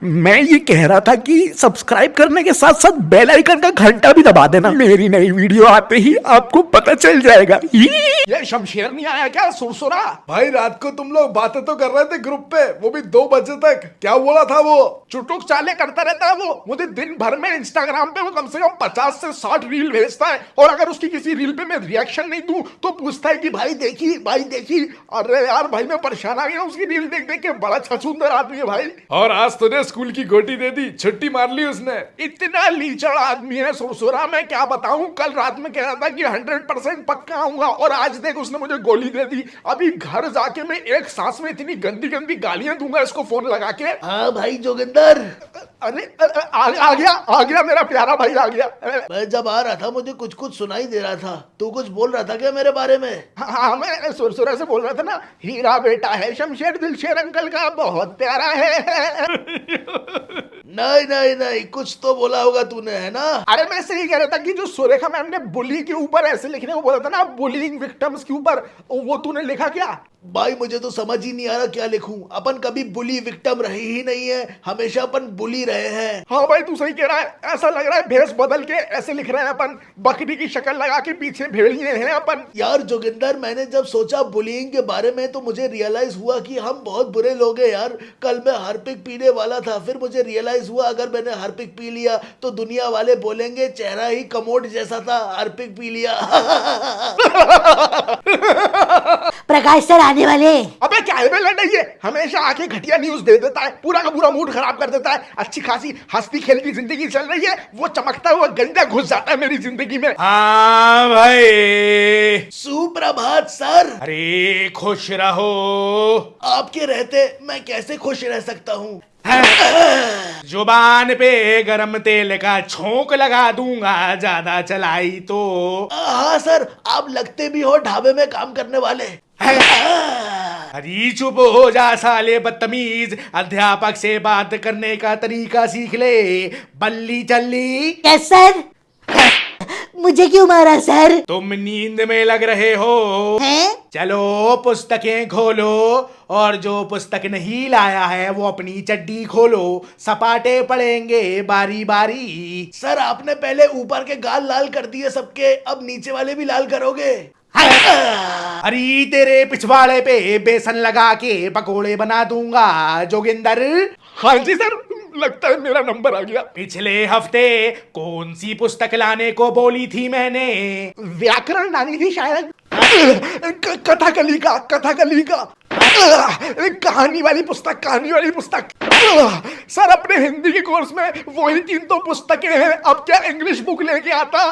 मैं ये कह रहा था कि सब्सक्राइब करने के साथ साथ बेल आइकन का घंटा भी दबा देना। मेरी नई वीडियो आते ही आपको पता चल जाएगा। ये शमशेर नहीं आया क्या सुरसुरा? भाई रात को तुम लोग बातें तो कर रहे थे ग्रुप पे, वो भी 2 बजे तक। क्या बोला था वो? चुटुक चाले करता रहता है वो। मुझे दिन भर में इंस्टाग्राम पे वो कम से कम 50 से 60 रील भेजता है, और अगर उसकी किसी रील पे मैं रिएक्शन नहीं दूं तो पूछता है कि भाई देखी भाई देखी। अरे यार भाई मैं परेशान आ गया उसकी रील देख देख के। बड़ा छछूंदर आदमी है भाई। और आज तुझे स्कूल की गोटी दे दी, छुट्टी मार ली उसने। इतना लीचड़ आदमी है सुरसुरा, मैं क्या बताऊं। कल रात में कह रहा था कि 100% पक्का आऊंगा, और आज देख उसने मुझे गोली दे दी। अभी घर जाके मैं एक सांस में इतनी गंदी गंदी गालियां दूंगा इसको फोन लगा के। हाँ भाई जोगिंदर। अरे आ गया मेरा प्यारा भाई आ गया। मैं जब आ रहा था मुझे कुछ कुछ सुनाई दे रहा था। तू कुछ बोल रहा था क्या मेरे बारे में? हाँ मैं सुरसुरा से बोल रहा था ना, हीरा बेटा है शमशेर दिलशेर अंकल का, बहुत प्यारा है। नहीं नहीं नहीं, कुछ तो बोला होगा तूने, है ना? अरे मैं सही कह रहा था कि जो सुरेखा मैम ने बुली के ऊपर ऐसे लिखने को बोला था ना, बुलिंग विक्टिम्स के ऊपर, वो तूने लिखा क्या? भाई मुझे तो समझ ही नहीं आ रहा क्या लिखूं। अपन कभी बुली विक्टिम रहे ही नहीं है, हमेशा अपन बुली रहे हैं। हाँ भाई तू सही कह रहा है। ऐसा लग रहा है भेष बदल के ऐसे लिख रहे हैं अपन, बकरी की शक्ल लगा के पीछे भेड़िए हैं अपन। यार जोगिंदर, मैंने जब सोचा बुलिंग के बारे में तो मुझे रियलाइज हुआ कि हम बहुत बुरे लोग हैं यार। कल मैं हार्पिक पीने वाला था, फिर मुझे रियलाइज हुआ अगर मैंने हार्पिक पी लिया तो दुनिया वाले बोलेंगे चेहरा ही कमोड जैसा था, हार्पिक पी लिया। प्रकाश सर आने वाले। अबे क्या है लड़ाई, हमेशा आके घटिया न्यूज दे देता है, पूरा का पूरा मूड खराब कर देता है। अच्छी खासी हंसती खेलती जिंदगी चल रही है, वो चमकता हुआ गंजा घुस जाता है मेरी जिंदगी में। हाँ भाई। सुप्रभात सर। अरे खुश रहो। आपके रहते मैं कैसे खुश रह सकता हूँ? जुबान पे गरम तेल का छोंक लगा दूंगा ज्यादा चलाई तो। हाँ सर, आप लगते भी हो ढाबे में काम करने वाले। अरे चुप हो जा साले बदतमीज, अध्यापक से बात करने का तरीका सीख ले। बल्ली चल्ली। Yes sir. मुझे क्यों मारा सर? तुम नींद में लग रहे हो। हैं? चलो पुस्तकें खोलो, और जो पुस्तक नहीं लाया है वो अपनी चड्डी खोलो, सपाटे पड़ेंगे बारी बारी। सर आपने पहले ऊपर के गाल लाल कर दिए सबके, अब नीचे वाले भी लाल करोगे? अरे तेरे पिछवाड़े पे बेसन लगा के पकोड़े बना दूंगा जोगिंदर। हाँ जी सर, लगता है मेरा नंबर आ गया। पिछले हफ्ते कौन सी पुस्तक लाने को बोली थी मैंने? व्याकरण लानी थी शायद। कथाकली का कहानी वाली पुस्तक। सर अपने हिंदी के कोर्स में वही 3 तो पुस्तकें हैं, अब क्या इंग्लिश बुक लेके आता?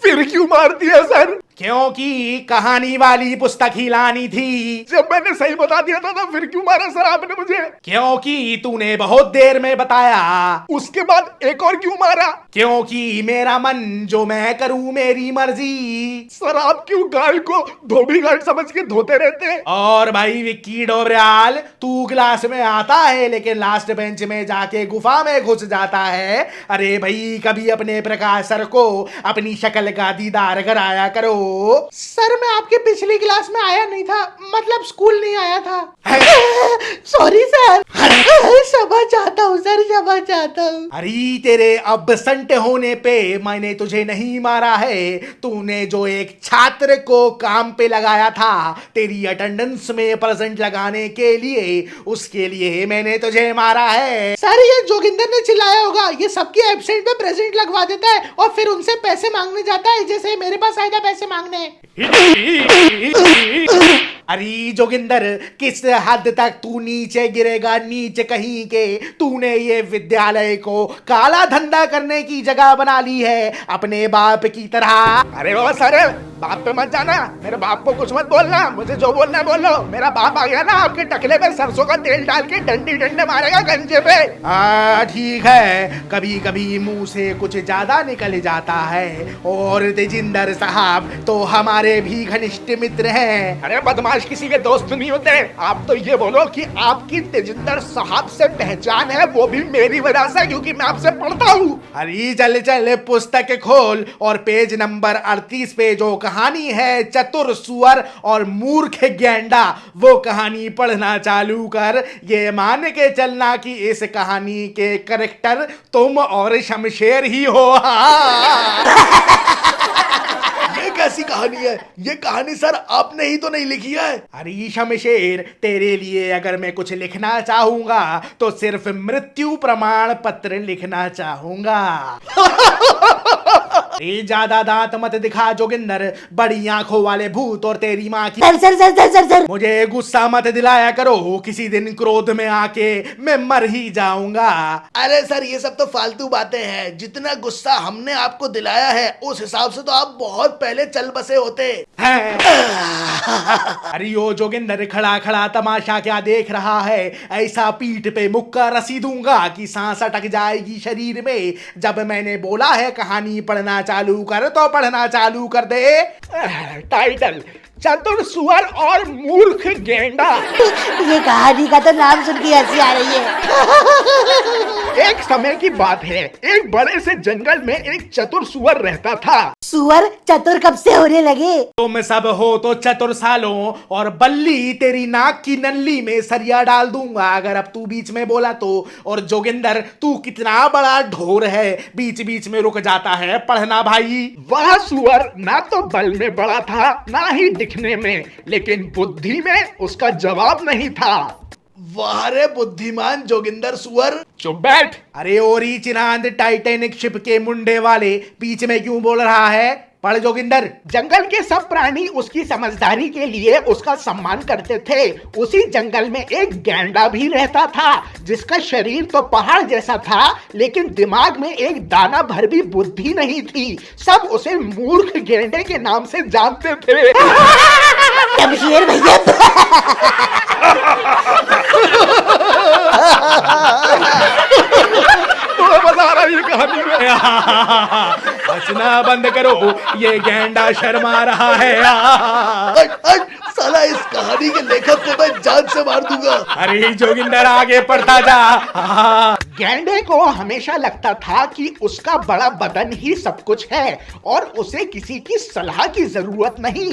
फिर क्यों मार दिया सर? क्योंकि कहानी वाली पुस्तक ही लानी थी। जब मैंने सही बता दिया था तो फिर क्यों मारा सर आपने मुझे? क्योंकि तूने बहुत देर में बताया। उसके बाद एक और क्यों मारा? क्योंकि मेरा मन जो मैं करूं मेरी मर्जी। सर आप क्यों गाल को धोबी गाल समझ के धोते रहते हैं? और भाई विक्की डोबरियाल, तू क्लास में आता है लेकिन लास्ट बेंच में जाके गुफा में घुस जाता है। अरे भाई कभी अपने प्रकाश सर को अपनी शक्ल का दीदार कराया करो। सर मैं आपके पिछली क्लास में आया नहीं था, मतलब स्कूल नहीं आया था। Sorry sir. क्षमा चाहता हूँ सर, क्षमा चाहता हूँ। अरे तेरे अबसेंट होने पे मैंने तुझे नहीं मारा है। तूने जो एक छात्र को काम पे लगाया था तेरी अटेंडेंस में प्रेजेंट लगाने के लिए, उसके लिए मैंने तुझे मारा है। सर ये जोगिंदर ने चिल्लाया होगा, ये सबकी एब्सेंट पे प्रेजेंट लगवा देता है और फिर उनसे पैसे मांगने जाता है, जैसे मेरे पास आया था पैसे मांगने। अरे जोगिंदर, किस हद तक तू नीचे गिरेगा नीचे कहीं के। तूने ये विद्यालय को काला धंधा करने की जगह बना ली है अपने बाप की तरह। अरे वो सर बाप पे मत जाना, मेरे बाप को कुछ मत बोलना, मुझे जो बोलना है बोलो। मेरा बाप आ गया ना आपके टकले पे सरसों का तेल डाल के डंडे मारेगा गंजे पे। ठीक है, कभी कभी मुंह से कुछ ज्यादा निकल जाता है। और तेजिंदर साहब तो हमारे भी घनिष्ठ मित्र हैं। अरे बदमाश काश किसी के दोस्त नहीं होते। आप तो ये बोलो कि आपकी तेजिंदर साहब से पहचान है, वो भी मेरी वजह से, क्योंकि मैं आपसे पढ़ता हूँ। अरे चल चल पुस्तक खोल और पेज नंबर 38 पे जो कहानी है चतुर सुअर और मूर्ख गेंडा, वो कहानी पढ़ना चालू कर। ये मान के चलना कि इस कहानी के कैरेक्टर तुम और शमशेर ही हो। ये कैसी कहानी है? ये कहानी सर आपने ही तो नहीं लिखी है। अरे शमशेर, तेरे लिए अगर मैं कुछ लिखना चाहूंगा तो सिर्फ मृत्यु प्रमाण पत्र लिखना चाहूंगा। ज्यादा दांत मत दिखा जोगिंदर, बड़ी आंखों वाले भूत और तेरी माँ की। सर मुझे गुस्सा मत दिलाया करो, किसी दिन क्रोध में आके मैं मर ही जाऊंगा। अरे सर ये सब तो फालतू बातें हैं। जितना गुस्सा हमने आपको दिलाया है उस हिसाब से तो आप बहुत पहले चल बसे होते। अरे ओ जोगिंदर, खड़ा खड़ा तमाशा क्या देख रहा है? ऐसा पीठ पे मुक्का रसी दूंगा कि सांस अटक जाएगी शरीर में। जब मैंने बोला है कहानी पढ़ना चालू कर तो पढ़ना चालू कर दे। टाइटल चतुर सुअर और मूर्ख गेंडा। ये कहानी का तो नाम सुन के हंसी आ रही है। एक समय की बात है, एक बड़े से जंगल में एक चतुर सुअर रहता था। सुअर चतुर कब से होने लगे? तुम सब हो तो चतुर सालों, और बल्ली तेरी नाक की नल्ली में सरिया डाल दूंगा अगर अब तू बीच में बोला तो। और जोगिंदर, तू कितना बड़ा ढोर है, बीच बीच में रुक जाता है। पढ़ना भाई। वह सुअर ना तो बल में बड़ा था, ना ही दिखने में, लेकिन बुद्धि में उसका जवाब नहीं था। वाह रे बुद्धिमान जोगिंदर सुअर। चुप बैठ। अरे ओरी चिरांद टाइटैनिक शिप के मुंडे वाले, बीच में क्यों बोल रहा है? पढ़ जोगिंदर। जंगल के सब प्राणी उसकी समझदारी के लिए उसका सम्मान करते थे। उसी जंगल में एक गैंडा भी रहता था, जिसका शरीर तो पहाड़ जैसा था, लेकिन दिमाग में एक दाना भर भी बुद्धि नहीं थी। सब उसे मूर्ख गेंडे के नाम से जानते थे। शमशेर भैया। मजा आ रहा है ये कहानी में। हंसना बंद करो, ये गेंडा शर्मा रहा है। साला इस कहानी के लेखक को मैं जान से मार दूंगा। अरे जोगिंदर, आगे पढ़ता जा। गैंडे को हमेशा लगता था कि उसका बड़ा बदन ही सब कुछ है और उसे किसी की सलाह की जरूरत नहीं।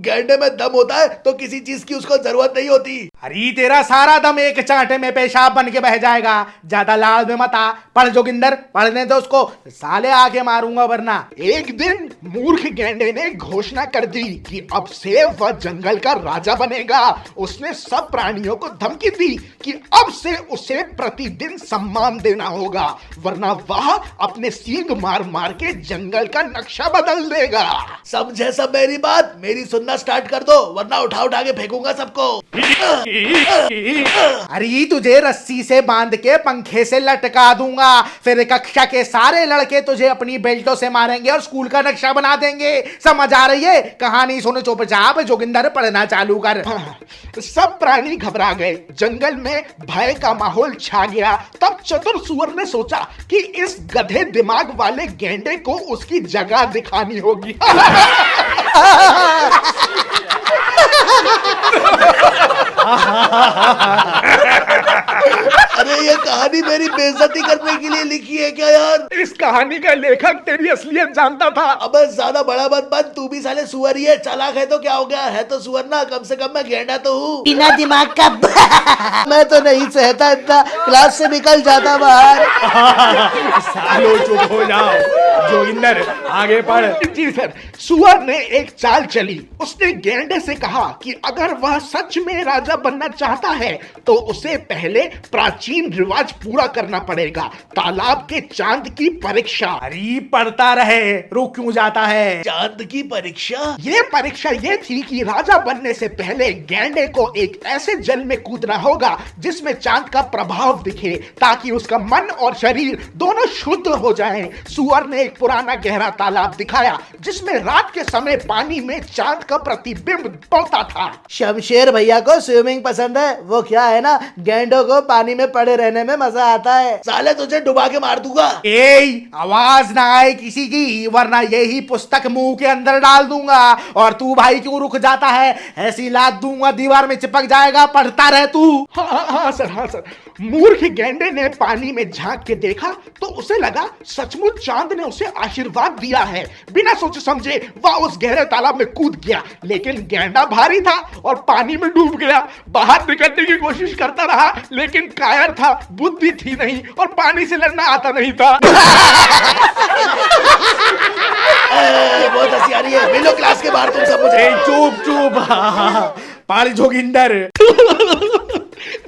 गैंडे में दम होता है तो किसी चीज की उसको जरूरत नहीं होती। अरे तेरा सारा दम एक चांटे में पेशाब बन के बह जाएगा। ज्यादा लाड़ में मत आ। पढ़ जोगिंदर, पढ़ने दो उसको, साले आके मारूंगा वरना। एक दिन मूर्ख गैंडे ने घोषणा कर दी कि अब से वह जंगल का राजा बनेगा। उसने सब प्राणियों को धमकी दी कि अब से उसे प्रतिदिन सम्मान देना होगा, वरना वह अपने सींग मार मार के जंगल का नक्शा बदल देगा। समझे सब मेरी बात? मेरी सुनना स्टार्ट कर दो, वरना उठा उठा के फेंकूंगा सबको। अरे तुझे रस्सी से बांध के पंखे से लटका दूंगा, फिर कक्षा के सारे लड़के तुझे अपनी बेल्टों से मारेंगे और स्कूल का नक्शा बना देंगे। समझ आ रही है? कहानी सुनो चुपचाप, जोगिंदर पढ़ना चालू कर। सब प्राणी घबरा गए, जंगल में भय का माहौल छा गया। तब चतुर सुअर ने सोचा कि इस गधे दिमाग वाले गेंडे को उसकी जगह दिखानी होगी। अरे ये कहानी मेरी बेइज्जती करने के लिए लिखी है क्या यार? इस कहानी का लेखक तेरी असलियत जानता था। अबे ज्यादा बड़ा मत बन, तू भी साले सुअर ही है। चालाक है तो क्या हो गया, है तो सुअर ना, कम से कम मैं गेंडा तो हूँ। बिना दिमाग का। मैं तो नहीं सहता इतना, क्लास से निकल जाता बाहर। सालो चुप हो जाओ। जोगिंदर आगे पढ़। जी सर। सुअर ने एक चाल चली। उसने गेंडे से कहा कि अगर वह सच में राजा बनना चाहता है तो उसे पहले प्राचीन रिवाज पूरा करना पड़ेगा, तालाब के चांद की परीक्षा। अरे पढ़ता रहे, रुक क्यों जाता है? चांद की परीक्षा? ये परीक्षा ये थी कि राजा बनने से पहले गेंडे को एक ऐसे जल में कूदना होगा जिसमें चांद का प्रभाव दिखे, ताकि उसका मन और शरीर दोनों शुद्ध हो जाएं। सुअर ने एक पुराना गहरा तालाब दिखाया जिसमें रात के समय पानी में चांद का प्रतिबिंब पड़ता था। शमशेर भैया को स्विमिंग पसंद है, वो क्या है ना, गेंडों को पानी में पड़े रहने में मजा आता है। साले तुझे डुबा के मार दूंगा। आवाज ना आए किसी की, वरना यही पुस्तक मुंह के अंदर डाल दूंगा। और तू भाई क्यों रुक जाता है? ऐसी लात दूंगा दीवार में चिपक जाएगा, पढ़ता रह तू। हाँ सर। मूर्ख गेंडे ने पानी में झांक के देखा तो उसे लगा सचमुच चांद ने उसे आशीर्वाद दिया है। बिना सोचे समझे वह उस गहरे तालाब में कूद गया, लेकिन गेंडा भारी था और पानी में डूब गया। बाहर निकलने की कोशिश करता रहा लेकिन कायर था, बुद्धि थी नहीं और पानी से लड़ना आता नहीं था। बहुत हंसी आ रही है। मिलो क्लास के बाहर तुम सब मुझे। चुप पाल जोगिंदर।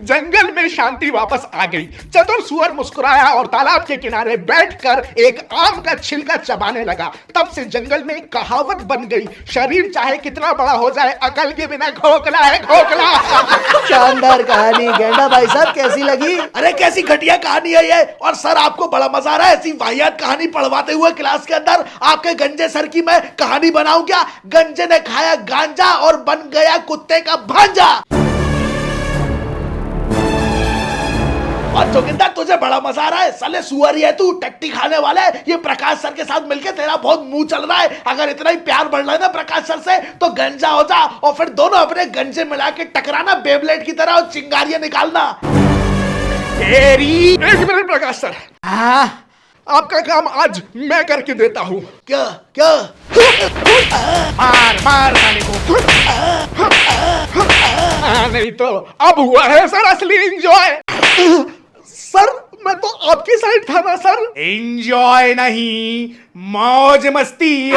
जंगल में शांति वापस आ गई। चतुर सुअर मुस्कुराया और तालाब के किनारे बैठकर एक आम का छिलका चबाने लगा। तब से जंगल में एक कहावत बन गई, शरीर चाहे कितना बड़ा हो जाए, अकल के बिना खोखला है खोखला। शानदार कहानी गेंडा भाई साहब, कैसी लगी? अरे कैसी घटिया कहानी है ये। और सर आपको बड़ा मजा आ रहा है ऐसी वाहियात कहानी पढ़वाते हुए क्लास के अंदर? आपके गंजे सर की मैं कहानी बनाऊं क्या? गंजे ने खाया गांजा और बन गया कुत्ते का भांजा। और जोगिंदर तुझे बड़ा मजा आ रहा है? साले सुअर है तू, टट्टी खाने वाला है। ये प्रकाश सर के साथ मिलके तेरा बहुत मुंह चल रहा है। अगर इतना ही प्यार बढ़ रहा है ना प्रकाश सर से तो गंजा हो जा और फिर दोनों अपने गंजे मिला के टकराना बेबलेट की तरह और चिंगारियां निकालना। एक मिनट प्रकाश सर, हाँ आपका काम आज मैं करके देता हूँ। क्या क्या? मार साले को। नहीं तो अब हुआ है सर असली एंजॉय। सर मैं तो आपकी साइड था ना सर। एंजॉय नहीं, मौज मस्ती।